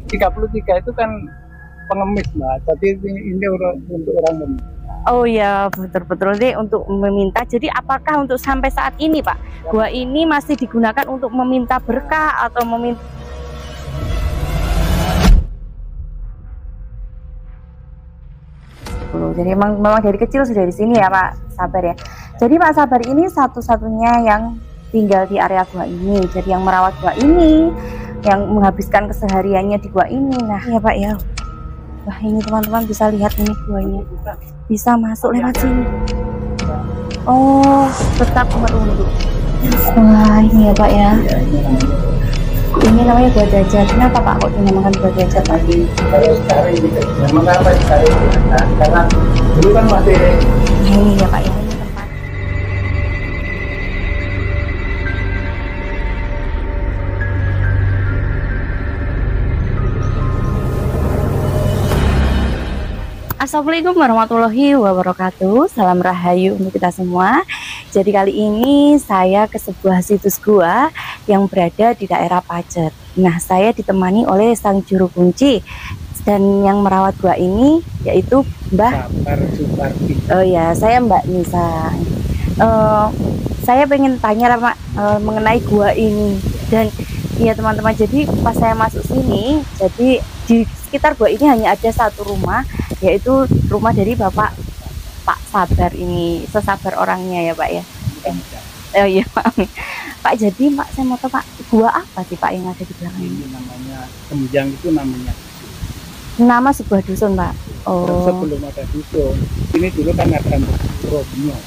33 itu kan pengemis Mbak, jadi ini untuk orang pengemis. Oh ya, betul-betul deh untuk meminta. Jadi apakah untuk sampai saat ini Pak, gua ini masih digunakan untuk meminta berkah atau meminta? Jadi memang dari kecil sudah di sini ya Pak Sabar ya. Jadi Pak Sabar ini satu-satunya yang tinggal di area gua ini. Jadi yang merawat gua ini, yang menghabiskan kesehariannya di gua ini. Nah ya Pak ya. Wah ini teman-teman bisa lihat ini guanya. Bisa masuk lewat sini. Oh, tetap merunduk. Wah ini ya Pak ya. Ini namanya gua Dajjal. Kenapa Pak kok dinamakan gua Dajjal tadi? Kalau sekarang ini mengapa sekarang ini? Karena dulu kan masih ini ya Pak ya, ini tempat. Assalamualaikum warahmatullahi wabarakatuh. Salam rahayu untuk kita semua. Jadi kali ini saya ke sebuah situs gua yang berada di daerah Pacet. Nah, saya ditemani oleh sang juru kunci dan yang merawat gua ini yaitu Mbah Suparti. Oh ya, saya Mbak Nisa. Saya pengen tanya mengenai gua ini dan ya teman-teman, jadi pas saya masuk sini, jadi di sekitar gua ini hanya ada satu rumah, yaitu rumah dari Bapak Pak Sabar ini, sesabar orangnya ya Pak ya. Oh iya Pak, jadi Pak saya mau tahu Pak, gua apa sih Pak yang ada di belakang ini? Namanya Kemjang, itu namanya Nama sebuah dusun Pak. Oh. Sebelum ada dusun, ini dulu kan ada Surodnya.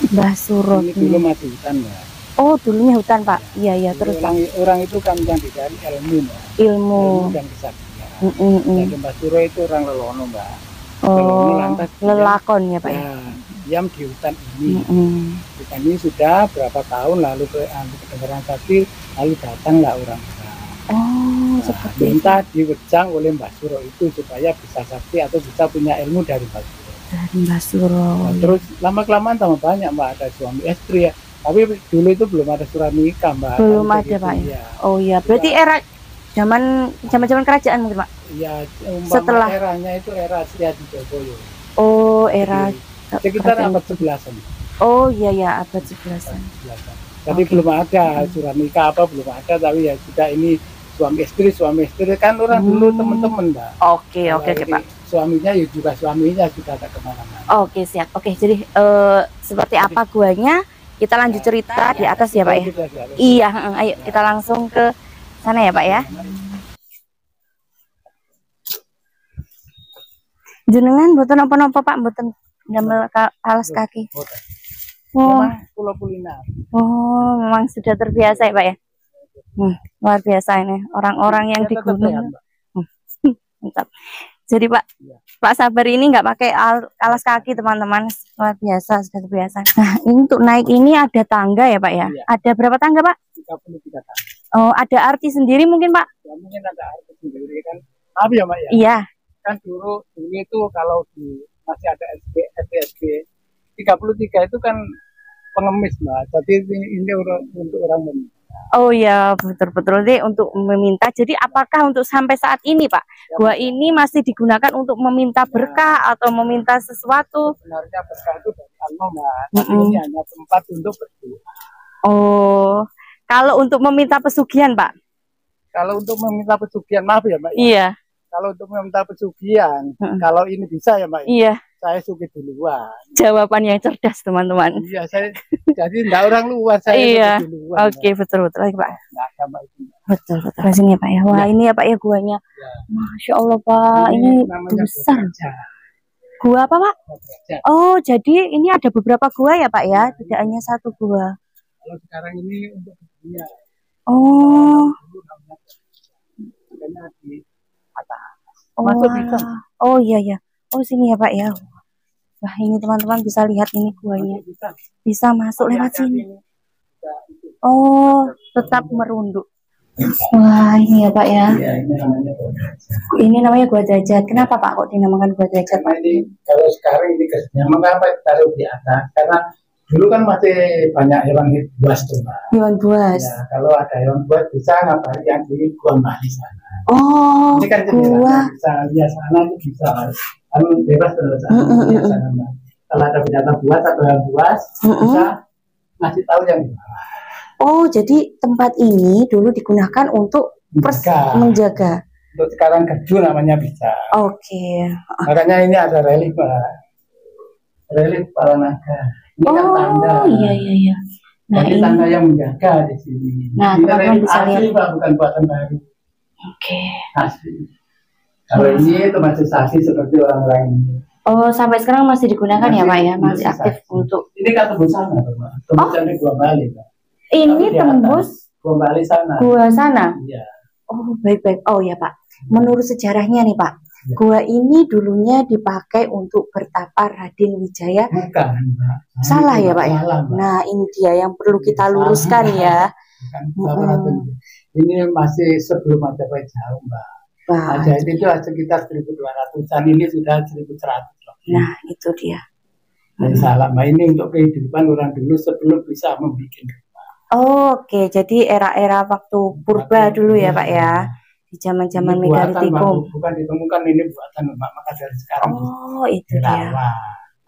Mbah Surod. Ini dulu masih hutan ya. Oh dulunya hutan Pak. Iya iya, terus orang itu kan yang dicari ilmu ya. Ilmu dan kesaktian. Jadi Mbah Suro itu orang lelono Mbak. Oh, lelakon ya Pak ya. Diam di hutan ini. Hutan ini sudah berapa tahun lalu kedengaran sakti, lalu datanglah orang. Oh, seperti minta diwejang oleh Mbah Suro itu supaya bisa sakti atau bisa punya ilmu dari Mbah Suro. Dari Mbah Suro. Nah, terus lama-kelamaan tambah banyak Mbak, ada suami istri ya. Tapi dulu itu belum ada surat nikah Mbak. Belum ada gitu, Pak ya. Oh iya, berarti era zaman kerajaan mungkin Pak. Iya, setelah eranya itu era Setiadijogoyo. Oh, era sekitar abad 11-an. Oh iya ya, abad 11-an. Tapi belum ada surat nikah apa, belum ada, tapi ya sudah ini suami istri kan orang dulu teman-teman Mbak. Oke Pak. Suaminya ya juga suaminya sudah ada kemana-mana. Oke siap. Oke, jadi seperti apa guanya? Kita lanjut cerita di atas ya Pak ya. Iya, ayo kita langsung ke sana ya Pak ya. Jenengan mboten napa-napa Pak, mboten ndamel alas kaki. Oh, memang sudah terbiasa ya Pak ya. Luar biasa ini orang-orang yang di gunung. Mantap. Jadi Pak Sabar ini nggak pakai alas kaki teman-teman, luar biasa, sudah terbiasa. Nah ini untuk naik ini ada tangga ya Pak ya? Iya. Ada berapa tangga Pak? 33 tangga. Oh, ada arti sendiri mungkin Pak? Ya, mungkin ada arti sendiri kan. Tapi ya Pak ya? Iya. Kan dulu itu kalau masih ada SPSB 33 itu kan pengemis Mbak, jadi ini untuk orang pengemis. Oh ya, betul-betul deh untuk meminta. Jadi apakah untuk sampai saat ini Pak, gua ini masih digunakan untuk meminta berkah atau meminta sesuatu? Sebenarnya berkah itu dari Allah Mbak, tapi ini hanya tempat untuk berdoa. Oh, kalau untuk meminta pesugihan Pak? Kalau untuk meminta pesugihan, maaf ya Mbak. Iya. Kalau untuk meminta pesugihan, kalau ini bisa ya Mbak. Iya. Saya sugih duluan. Jawaban yang cerdas teman-teman. Iya, saya jadi enggak orang luar, saya iya. Duluan. Oke, betul-betul lagi Pak. Enggak sama itu. Betul-betul. Sini ya Pak ya. Wah, ini ya Pak ya guanya. Ya. Masya Allah Pak, ini besar. Gua apa Pak? Oh, jadi ini ada beberapa gua ya Pak ya, tidak hanya satu gua. Kalau sekarang ini untuk dunia. Oh. Karena di atas. Masuk bisa. Oh iya ya. Oh sini ya Pak ya. Wah ini teman-teman bisa lihat ini guanya. Bisa masuk lewat sini. Oh tetap merunduk. Wah ini ya Pak ya. Ini namanya gua Dajjal. Kenapa Pak kok dinamakan gua Dajjal Pak? Ini kalau sekarang ini mengapa taruh di atas? Karena dulu kan masih banyak hewan buas tuh Pak. Hewan buas. Ya, kalau ada hewan buas bisa ngapain yang di Gua Mbah di sana. Oh, Ini kan gua. jendela, bisa lihat sana itu bisa. Kan bebas terus. Lihat sana, Mbak. Kalau ada binatang buas atau yang buas, bisa ngasih tahu yang di bawah. Oh, jadi tempat ini dulu digunakan untuk menjaga. Untuk sekarang kerju namanya bisa. Oke. Makanya ini ada relief, Mbak. Relief para naga. Ini kan tanda. Oh, iya iya iya. Nah, Jadi ini tanda yang menjaga di sini. Nah, Ini teman-teman relief bisa asli, lihat. Pak, bukan buatan baru. Oke. Asli. Kalau ini itu masih saksi seperti orang-orang ini. Oh, sampai sekarang masih digunakan ya, Pak ya? Masih aktif untuk. Ini kan tembus sana, Pak. Tembus dari Gua Bali, Pak. Ini tembus Gua Bali sana. Gua sana. Iya. Oh, baik-baik. Oh ya, Pak. Menurut sejarahnya nih, Pak. Gua ini dulunya dipakai untuk bertapa Raden Wijaya. Bukan, Mbak. Salah ya, Pak ya? Salah, Mbak. Nah, ini dia yang perlu kita luruskan ya. Ini masih sebelum Majapahit jauh, Mbak. Majapahit itu sekitar 1200-an, ini sudah 1100 loh. Nah, itu dia. Salah, Mbak. Ini untuk kehidupan orang dulu sebelum bisa membuat rumah. Oke, jadi era-era waktu purba dulu ya, Pak ya. Di zaman-zaman Megalitikum. Bukan ditemukan, ini buatan, Mbak. Maka dari sekarang. Oh, itu dia.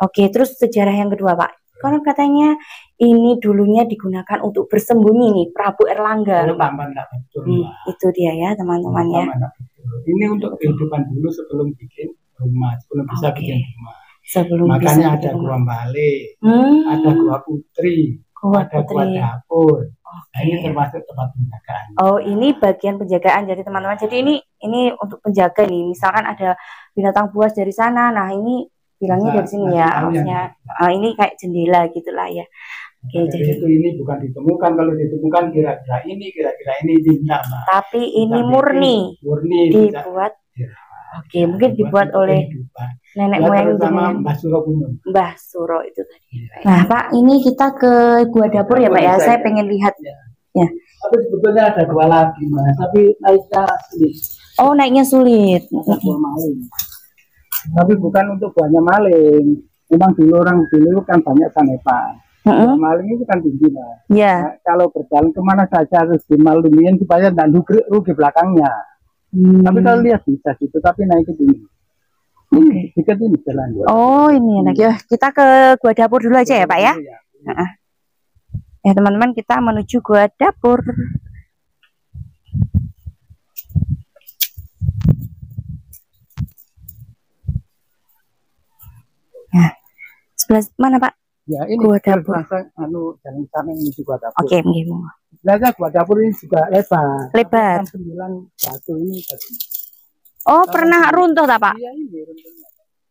Oke, terus sejarah yang kedua, Pak. Konon katanya ini dulunya digunakan untuk bersembunyi nih Prabu Erlangga. Itu dia ya, teman-teman ya. Ini untuk kehidupan dulu sebelum bikin rumah, sebelum bisa bikin rumah. Makanya ada Gua Bali, ada Gua Putri, ada Gua Dapur. Nah, ini termasuk tempat penjagaan. Oh, ini bagian penjagaan jadi teman-teman. Jadi ini untuk penjaga nih. Misalkan ada binatang buas dari sana. Nah, ini bilangnya dari sini ya. Harusnya ini kayak jendela gitulah ya. Oke, jadi itu ini bukan ditemukan. Kalau ditemukan kira-kira ini tidak, Mbak. Tapi ini murni dibuat. Oke, mungkin dibuat oleh nenek moyang sama Mbah Suro Gunung. Mbah Suro itu tadi. Nah, Pak, ini kita ke Gua Dapur ya, Pak ya. Saya pengen lihat. Ya. Tapi sebetulnya ada dua lagi, Mas. Tapi naiknya sulit. Oh, naiknya sulit. Tapi bukan untuk banyak maling. Memang dulu orang dulu kan banyak sanepan. Maling itu kan tinggi, Mas. Yeah. Nah, kalau berjalan kemana saja harus dimalumin supaya tidak rugi belakangnya. Tapi kalau lihat bisa gitu, tapi naik ke sini. Ini dekat ini jalan. Oh, ini enak ya. Kita ke Gua Dapur dulu aja ya, Pak ya. Ya, teman-teman, kita menuju Gua Dapur. Nah, sebelah mana, Pak? Ya, ini Gua Dapur. Jalan sana ini Gua Dapur. Oke, begini. Sebenarnya Gua Dapur ini juga lebar. Lebar. 9 batu ini. Oh, pernah runtuh tak, Pak? Iya, ini runtuhnya.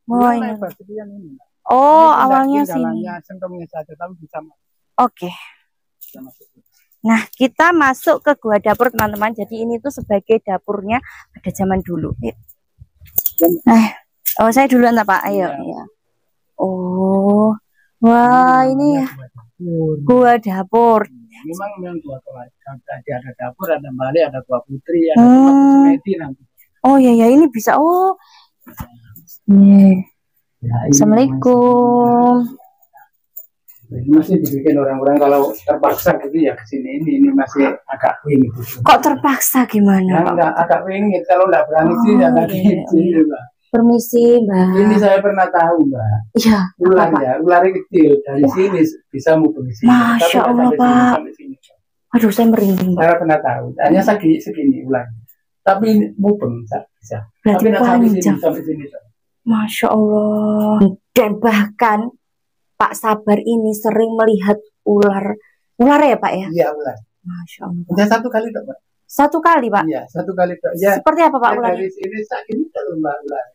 Oh, ini. Lebar sekian ini. Oh, awalnya sini. Sentongnya saja, tapi bisa. Oke. Nah, kita masuk ke Gua Dapur, teman-teman. Jadi ini tuh sebagai dapurnya pada zaman dulu. Oh, saya duluan tak, Pak? Ayo. Ya. Oh, wah, ini ya. Gua Dapur. Memang Gua ada dapur, ada Bali, ada Gua Putri, ada semedi nanti. Oh ya ya, ini bisa. Oh. Ya, Assalamualaikum. Ini masih dibikin orang-orang kalau terpaksa gitu ya ke sini. Ini masih agak wingit. Kok terpaksa gimana, Pak? Enggak, agak wingit. Kalau enggak berani sih enggak gitu, Mbak. Permisi, Mbak. Ini saya pernah tahu, Mbak. Iya. Ular ya, ular kecil dari sini bisa mumpung di sini. Masya Allah, Pak. Aduh, saya merinding. Saya pernah tahu. Hanya segini ularnya. Tapi mumpung bisa. Berarti panjang. Sampai sini. Masya Allah. Dan bahkan Pak Sabar ini sering melihat ular ya, Pak ya? Iya, ular. Masya Allah. Udah satu kali, Pak. Satu kali, Pak? Iya, satu kali, Pak. Ya. Seperti apa, Pak, ularnya? Dari sini segini kalau Mbak ular.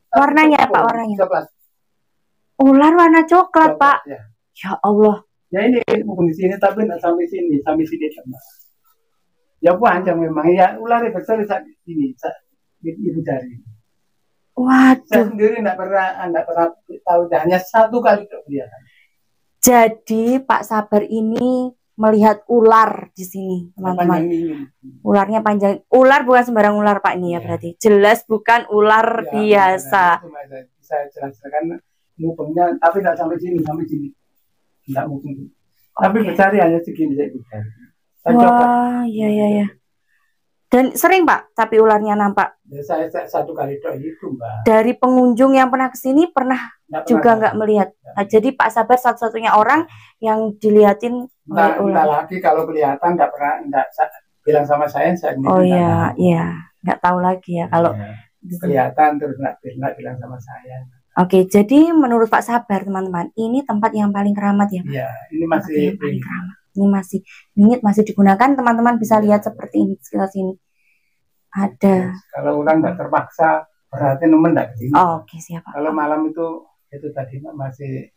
Warnanya apa warnanya? Coklat. Ular warna coklat, Pak. Ya Allah. Ya ini mumpung di sini tapi nggak sampai sini Mbak. Ya panjang memang ya ular besar saat ini ibu cari. Waduh. Saya sendiri nggak pernah tahu, hanya satu kali kelihatan. Jadi Pak Sabar ini melihat ular di sini, teman-teman. Ularnya panjang. Ular bukan sembarang ular, Pak, ini ya berarti. Jelas bukan ular biasa. Saya jelaskan mumpungnya, tapi nggak sampai sini. Nggak mungkin. Tapi besar hanya segini saya bisa. Wah, iya. Dan sering Pak, tapi ularnya nampak. Ya, saya satu kali itu Mbak. Dari pengunjung yang pernah kesini pernah juga nggak melihat. Nah, jadi Pak Sabar satu-satunya orang yang dilihatin oleh ular. Entah lagi kalau kelihatan nggak pernah bilang sama saya Oh iya, iya, nggak tahu lagi ya kalau kelihatan terus nggak bilang sama saya. Oke, jadi menurut Pak Sabar teman-teman, ini tempat yang paling keramat ya Pak? Iya, ini masih paling keramat. Ini masih bingit, masih digunakan, teman-teman bisa lihat seperti ini sekitar sini. Ada. Kalau ulang nggak terpaksa, berarti nemen nggak kesini. Oke, siapa? Kalau malam itu tadi masih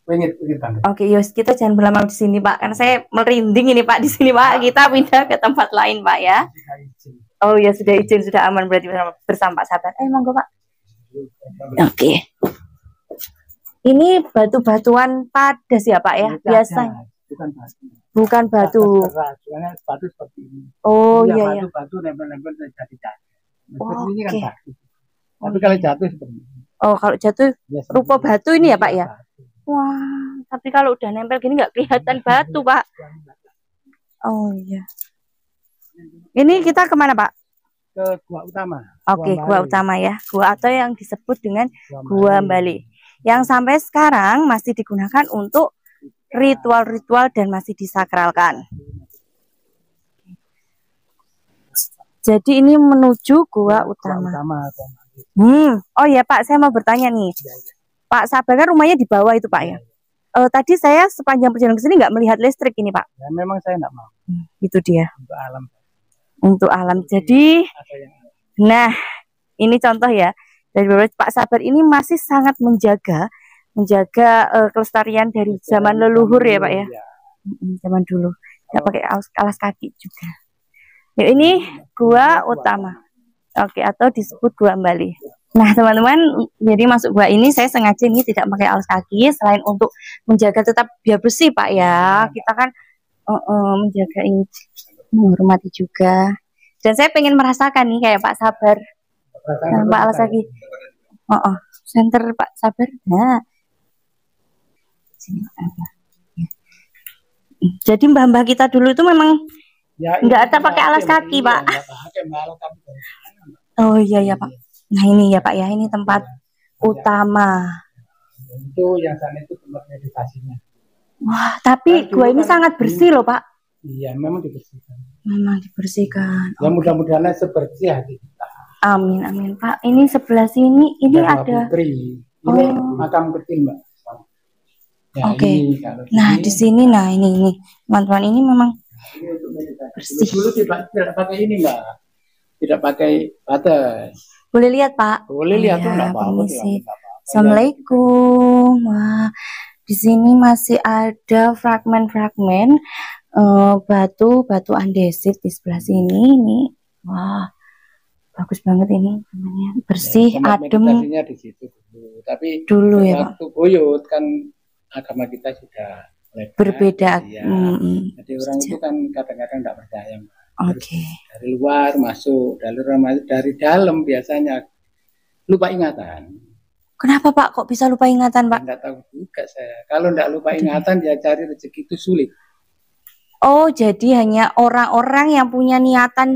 wingit banget. Oke, Yos, kita jangan berlama di sini Pak, karena saya merinding ini Pak di sini Pak. Kita pindah ke tempat lain Pak ya. Oh ya, sudah izin, sudah aman berarti bersama Pak Sabar. Monggo Pak. Oke. Ini batu-batuan padas ya Pak ya, biasanya. Bukan batu. Batu seperti ini. Oh iya ya. Batu nempel-nempel jadi jatuh. Ini kan batu. Tapi kalau jatuh seperti ini. Oh, kalau jatuh rupa batu ini ya Pak ya. Wah, tapi kalau udah nempel gini nggak kelihatan batu Pak. Oh iya. Ini kita kemana Pak? Ke gua utama. Oke, gua utama ya. Gua atau yang disebut dengan Gua Bali. Yang sampai sekarang masih digunakan untuk ritual-ritual dan masih disakralkan. Jadi ini menuju Gua Utama. Oh ya Pak, saya mau bertanya nih. Pak Sabar kan rumahnya di bawah itu Pak ya. Tadi saya sepanjang perjalanan ke sini nggak melihat listrik ini Pak. Ya, memang saya nggak mau. Itu dia. Untuk alam. Untuk alam. Jadi, nah ini contoh ya. Dari Pak Sabar ini masih sangat menjaga kelestarian dari zaman leluhur ya Pak ya. Zaman dulu nggak pakai alas kaki juga. Ya, ini Gua Utama. Oke, atau disebut Gua Bali. Nah teman-teman, jadi masuk gua ini saya sengaja ini tidak pakai alas kaki selain untuk menjaga tetap biar bersih Pak ya. Kita kan menjaga ini, menghormati juga. Dan saya pengen merasakan nih kayak Pak Sabar tanpa alas kaki. Center Pak Sabar. Nah. Jadi mbah-mbah kita dulu itu memang nggak ada pakai alas kaki Pak. Oh iya ya Pak. Nah ini ya Pak ya, ini tempat utama. Itu yang sana itu tempat meditasinya. Wah, tapi gua ini sangat bersih loh Pak. Iya, memang dibersihkan. Memang dibersihkan. Ya mudah-mudahan sebersih hati kita. Amin, amin Pak. Ini sebelah sini, ini ada. Putri. Ini makam kecil Mbak. Ya, Oke. Nah di sini, nah ini teman-teman, ini memang bersih. Dulu tidak pakai ini Mbak, tidak pakai batas. Boleh lihat Pak? Boleh lihat tuh ya, permisi. Assalamualaikum. Wah, di sini masih ada fragmen-fragmen batu andesit di sebelah sini. Ini, wah, bagus banget ini, namanya bersih, ya, adem. Di situ dulu. Tapi dulu ya waktu Pak. Buyut kan agama kita sudah berbeda. Ya. Jadi orang itu kan kadang-kadang tidak percaya. Oke. Dari luar masuk, dari dalam biasanya lupa ingatan. Kenapa Pak? Kok bisa lupa ingatan Pak? Enggak tahu juga saya. Kalau enggak lupa ingatan, dia cari rezeki itu sulit. Oh, jadi hanya orang-orang yang punya niatan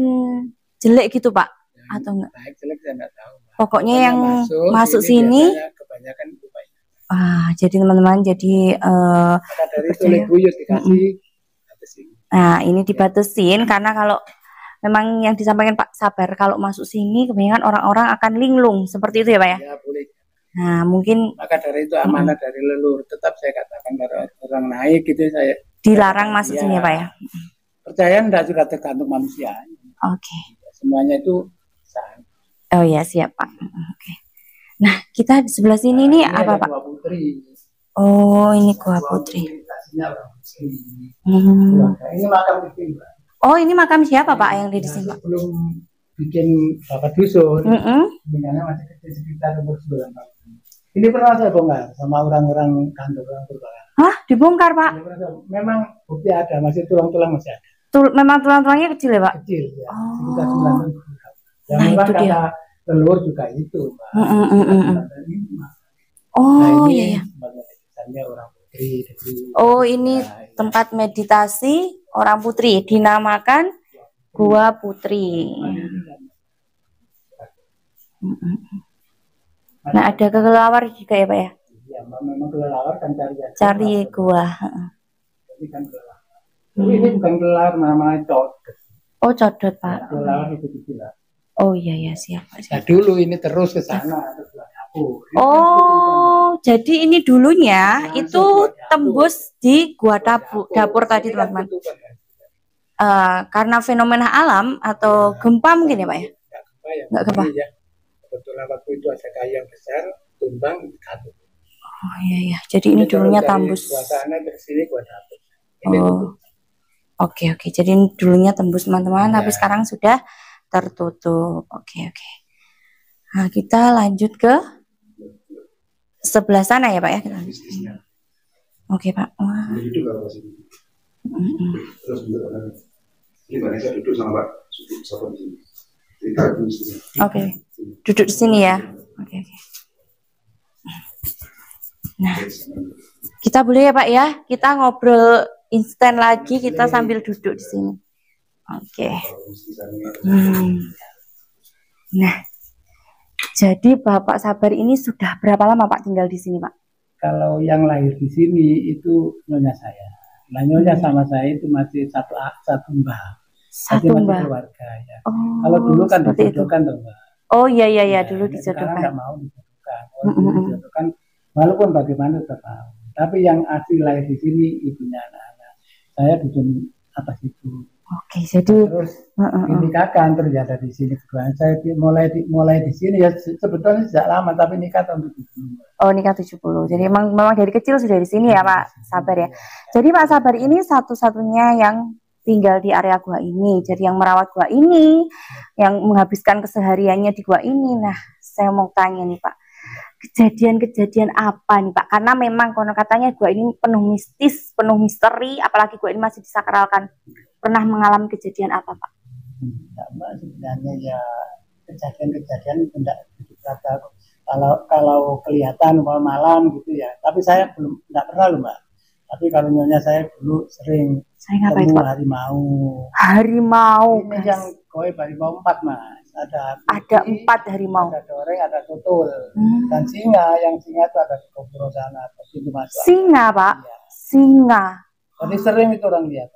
jelek gitu Pak? Atau enggak? Baik jelek saya enggak tahu. Pokoknya yang masuk sini kebanyakan lupa ingatan. Jadi teman-teman, jadi maka dari itu oleh buyut dikasih. Nah, ini dibatesin karena kalau memang yang disampaikan Pak Sabar, kalau masuk sini kebanyakan orang-orang akan linglung, seperti itu ya Pak ya? Ya, boleh. Nah, mungkin maka dari itu amanah dari leluhur. Tetap saya katakan kalau orang naik gitu saya dilarang masuk sini ya Pak ya? Percaya enggak juga tergantung manusia. Oke. Semuanya itu sah. Oh ya, siap Pak. Oke. Nah, kita di sebelah sini nih apa Pak? Gua Putri. Oh, ini Gua Putri. Ini makam kecil, Pak. Oh, ini makam siapa Pak yang di sini Pak? Belum bikin bapak dusun. Bingkangnya masih kecil sekitar umur 9 tahun. Ini pernah saya bongkar sama orang-orang kantor orang berbara. Hah, dibongkar Pak? Memang bukti ada, masih tulang-tulang masih ada. Memang tulang-tulangnya kecil ya Pak? Kecil ya. Sekitar 9 tahun. Yang nah, memang itu dia. kata leluhur juga itu, Pak. Oh iya. Orang Putri. Oh ini tempat meditasi orang Putri, dinamakan Gua Putri. Nah, ada kelelawar juga ya, Pak ya? Iya, memang kelelawar kan cari gua. Ini kan kelelawar. Ini bukan kelelawar, namanya codot. Oh, codot, Pak. Kelelawar itu gila. Oh iya ya, siap, Pak. Nah, dulu ini terus ke sana, terus oh, jadi ini dulunya itu tembus di gua dapur tadi, teman-teman. Karena fenomena alam atau gempa mungkin ya, Pak ya? Nggak gempa. Ya. Kebetulan waktu itu ada kayu yang besar, tumbang, jatuh. Oh iya ya, jadi ini dulunya tembus. Oh, oke. Jadi ini dulunya tembus, teman-teman. Tapi sekarang sudah tertutup. Oke. Nah, kita lanjut ke sebelah sana ya, Pak ya? Oke, Pak. Wah. Oke, duduk di sini ya. Oke. Nah, kita boleh ya, Pak ya? Kita ngobrol instan lagi, kita sambil duduk di sini. Oke. Nah, jadi Bapak Sabar ini sudah berapa lama Pak tinggal di sini, Pak? Kalau yang lahir di sini itu nyonya saya. Nah, nyonya sama saya itu masih satu mbah. Satu mbah. Keluarga ya. Oh, kalau dulu kan dijodohkan tuh, Mbak. Oh iya, dulu dijodohkan. Sekarang nggak mau dijodohkan. Dijodohkan walaupun bagaimana tetap mau. Tapi yang asli lahir di sini ibunya anak-anak. Saya bikin atas itu. Oke, jadi terus dinikahkan terus ada di sini kedua. Saya mulai di sini ya sebetulnya sejak lama, tapi nikah tahun 70. Oh, nikah 70. Jadi memang dari kecil sudah di sini ya, Pak Sabar ya. Jadi Pak Sabar ini satu-satunya yang tinggal di area gua ini. Jadi yang merawat gua ini, yang menghabiskan kesehariannya di gua ini. Nah, saya mau tanya nih, Pak. Kejadian-kejadian apa nih, Pak? Karena memang konon katanya gua ini penuh mistis, penuh misteri, apalagi gua ini masih disakralkan. Pernah mengalami kejadian apa, Pak? Sebenarnya ya kejadian-kejadian tidak kata kalau kelihatan malam gitu ya. Tapi saya belum tidak pernah loh, Mbak. Tapi kalau nyonya saya dulu sering ketemu harimau. Harimau. Ini yang koi harimau 4, Mas. Ada 4 harimau. Ada doreng, ada tutul. Dan singa, yang singa itu ada di Kopro sana. Singa, Pak. Ya. Singa. Jadi sering itu orang lihat.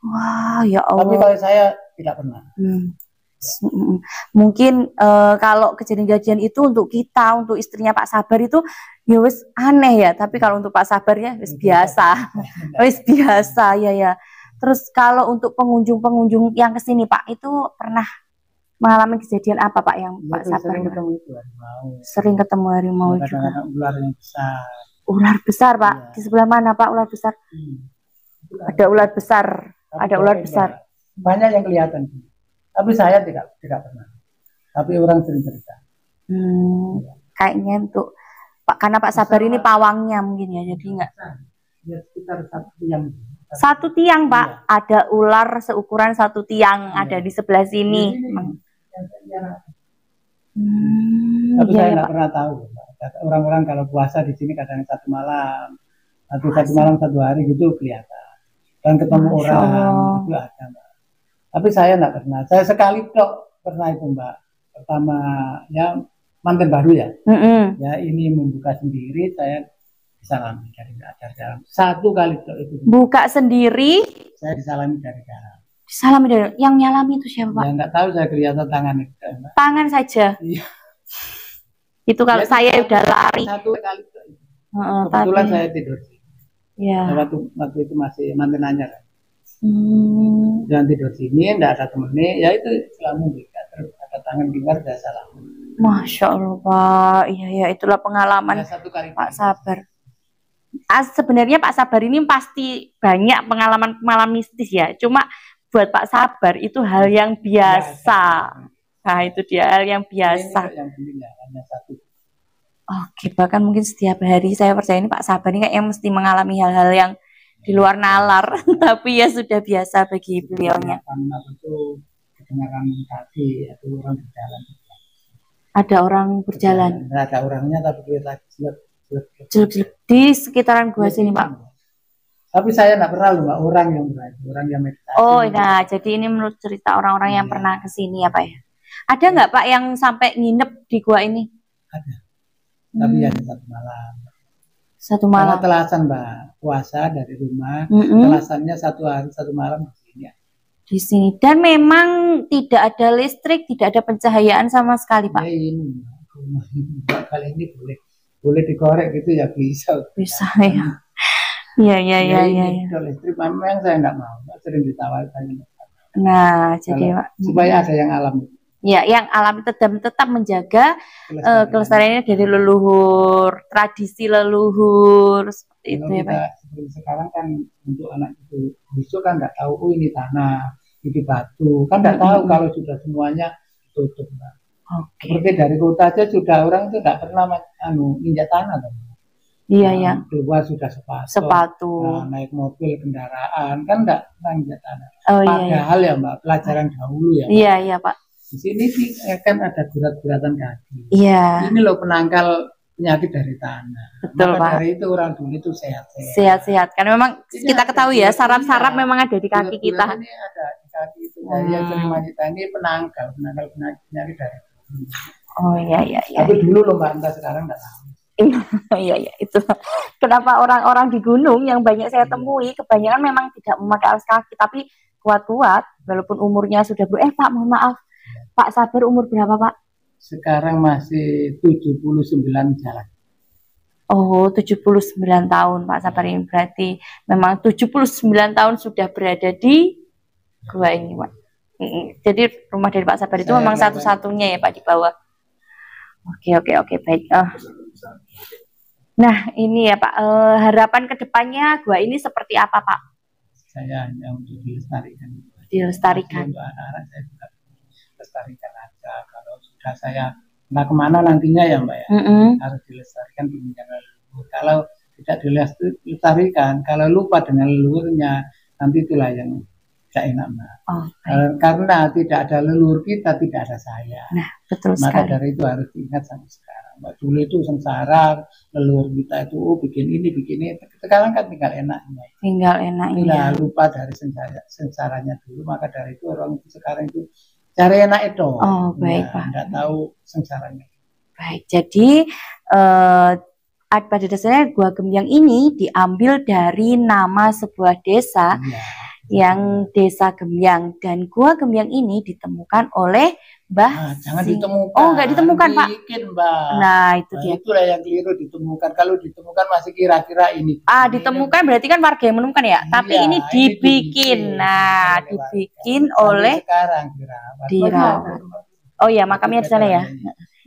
Wah, ya Allah. Tapi kalau saya tidak pernah. Mungkin kalau kejadian-kejadian itu untuk kita, untuk istrinya Pak Sabar itu ya wis aneh ya. Tapi kalau untuk Pak Sabarnya wis biasa, wis biasa ya. Terus kalau untuk pengunjung yang kesini Pak itu pernah mengalami kejadian apa Pak yang Pak Sabar? Sering ketemu harimau juga. Kadang-kadang ular yang besar. Ular besar Pak. Ya. Di sebelah mana Pak ular besar? Ada ular besar. Ada ular besar. Banyak yang kelihatan. Tapi saya tidak pernah. Tapi orang sering cerita. Kayaknya untuk Pak, karena Pak Sabar ini pawangnya mungkin ya, jadi enggak. Ya sekitar 1 tiang. 1 tiang Pak, iya. Ada ular seukuran 1 tiang, ada di sebelah sini. Tapi saya nggak pernah tahu. Orang-orang kalau puasa di sini kadang 1 malam, atau 1 malam 1 hari gitu kelihatan. Dan ketemu orang itu ada, Mbak. Tapi saya nggak pernah. Saya sekali kok pernah itu, Mbak. Pertama ya manten baru ya. Ya ini membuka sendiri, saya disalami dari dalam. 1 kali kok itu. Buka sendiri. Saya disalami dari dalam. Disalami dari yang nyalami itu siapa Pak? Ya nggak tahu, saya kelihatan tangan itu. Mbak. Tangan saja. Iya. Itu kalau ya, saya udah lari. 1 kali kok itu. Kebetulan saya tidur. Ya. Waktu itu masih manten anyar. Dan tidur sini, enggak ada temennya, ya itu selamu juga. Terus ada tangan gimbar, udah salah. Masya Allah Pak, iya itulah pengalaman ya, 1 kali Pak Sabar. Sebenarnya Pak Sabar ini pasti banyak pengalaman mistis ya. Cuma buat Pak Sabar itu hal yang biasa. Nah itu dia hal yang biasa. Yang penting hanya 1. Oke, bahkan mungkin setiap hari saya percaya ini Pak Sabar ini kayaknya mesti mengalami hal-hal yang di luar nalar, tapi ya sudah biasa bagi beliaunya. Itu kedengaran kaki atau orang berjalan. Ada orang berjalan. Ada orangnya tapi kita jelek di sekitaran gua sini Pak. Tapi saya nggak pernah loh, Mbak, orang yang meditasi. Oh, nah, jadi ini menurut cerita orang-orang yang pernah ke sini ya, Pak ya. Ada nggak, Pak, yang sampai nginep di gua ini? Ada. Tapi hanya 1 malam. 1 malam. Karena telasan, Mbak, puasa dari rumah, telasannya 1 hari 1 malam di sini. Di sini. Dan memang tidak ada listrik, tidak ada pencahayaan sama sekali, Pak. Ya ini, rumah ini kali ini boleh dikorek gitu ya bisa. Bisa ya. Iya. Listrik memang saya nggak mau, sering ditawarkan. Nah, jadi Pak, supaya ada yang alam. Ya, yang alam tetap menjaga kelestariannya dari leluhur, tradisi leluhur seperti itu ya, Pak. Seperti sekarang kan untuk anak itu besok kan nggak tahu, oh ini tanah, ini batu, kan nggak tahu kalau sudah semuanya tutup, Mbak. Seperti dari kota aja sudah orang itu nggak pernah injak tanah, kan? Iya. Keluar sudah sepatu. Nah, naik mobil kendaraan kan nggak pernah injak tanah. Padahal ya, Mbak, pelajaran dahulu ya, Mbak. Iya, Pak. Di sini sih kan ada gurat-guratan kaki. Iya. Ini loh penangkal penyakit dari tanah. Betul, Pak. Dari itu orang dulu itu sehat-sehat. Sehat-sehat. Karena memang kita ketahui ya, saraf-saraf memang ada di kaki kita. Ini ada di kaki itu. Yang sering wanita ini penangkal penyakit dari dulu. Oh iya. Tapi dulu loh, Mbak, entah sekarang nggak tahu. Iya, itu. Kenapa orang-orang di gunung yang banyak saya temui kebanyakan memang tidak memakai alas kaki, tapi kuat-kuat walaupun umurnya sudah Pak, mohon maaf. Pak Sabar umur berapa, Pak? Sekarang masih 79 jalan. Oh, 79 tahun Pak Sabar ini berarti memang 79 tahun sudah berada di gua ini, Pak. Jadi rumah dari Pak Sabar itu memang satu-satunya ya, Pak, di bawah. Oke, baik. Nah, ini ya, Pak, harapan kedepannya gua ini seperti apa, Pak? Saya hanya untuk dilestarikan. Dilestarikan. Untuk anak-anak saya juga lestarikan aja. Kalau sudah saya nggak kemana nantinya ya, Mbak, ya, harus dilestarikan peninggalan leluhur. Kalau tidak dilestarikan, kalau lupa dengan leluhurnya, nanti itulah yang tidak enak, Mbak. Karena tidak ada leluhur kita, tidak ada saya. Nah, betul sekali. Maka dari itu harus diingat sampai sekarang. Mbak, dulu itu sengsara, leluhur kita itu bikin ini. Sekarang kan tinggal enaknya. Tinggal lupa dari sengsaranya dulu. Maka dari itu orang sekarang itu cari enak itu. Oh, baik, Pak. Nggak tahu sengsaranya. Baik, jadi pada dasarnya Gua Gembyang ini diambil dari nama sebuah desa yang Desa Gembyang, dan Gua Gembyang ini ditemukan oleh Mbah. Jangan ditemukan. Oh, nggak ditemukan, Pak. Bikin, Mbak. Nah, itu dia. Itulah yang keliru, ditemukan. Kalau ditemukan masih kira-kira ini. Ditemukan berarti kan warga yang menemukan ya. Tapi ini dibikin. Nah, dibikin oleh dirawat. Oh iya, makamnya di sana ya.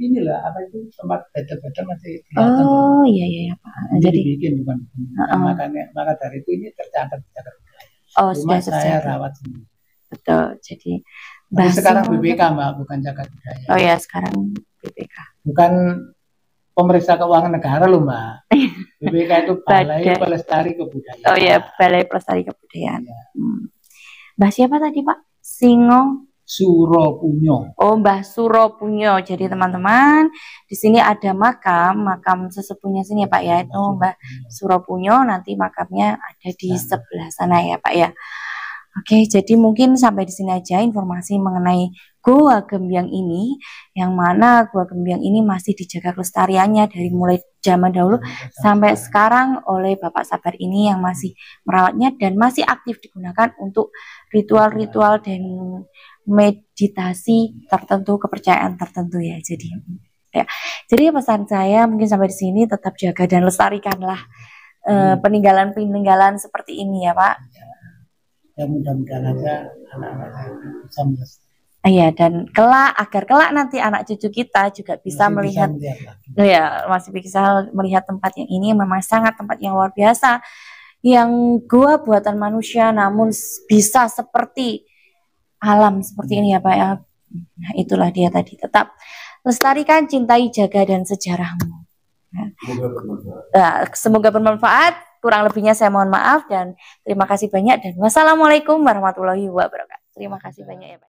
Inilah apa itu tempat beda-beda masih kelihatan. Oh iya, Pak. Jadi dibikin bukan. Maka dari itu ini tercatat. Oh, sudah saya rawat sendiri. Betul. Jadi sekarang BPK, Mbak, bukan Cagar Budaya. Oh ya, sekarang BPK. Bukan pemeriksa keuangan negara loh, Mbak. BPK itu Balai Pelestari Kebudayaan. Oh ya, Balai Pelestari Kebudayaan. Mbah siapa tadi, Pak? Suropunyo. Oh, Mbah Suropunyo. Jadi teman-teman, di sini ada makam sesepuhnya sini ya, Pak ya. Itu Mbah Suropunyo, nanti makamnya ada di sebelah sana ya, Pak ya. Oke, jadi mungkin sampai di sini aja informasi mengenai Gua Gembyang ini, yang mana Gua Gembyang ini masih dijaga kelestariannya dari mulai zaman dahulu sampai sekarang oleh Bapak Sabar ini yang masih merawatnya dan masih aktif digunakan untuk ritual-ritual dan meditasi tertentu, kepercayaan tertentu ya. Jadi pesan saya mungkin sampai di sini, tetap jaga dan lestarikanlah peninggalan-peninggalan seperti ini ya, Pak. Ya, mudah-mudahan aja anak-anak bisa melestarikan. Iya, dan agar kelak nanti anak cucu kita juga bisa melihat masih bisa melihat tempat yang ini memang sangat tempat yang luar biasa, yang gua buatan manusia namun bisa seperti alam seperti ini ya, Pak ya. Nah, itulah dia tadi, tetap lestarikan, cintai, jaga dan sejarahmu. Semoga bermanfaat. Kurang lebihnya saya mohon maaf dan terima kasih banyak, dan wassalamualaikum warahmatullahi wabarakatuh. Terima kasih banyak ya, Pak.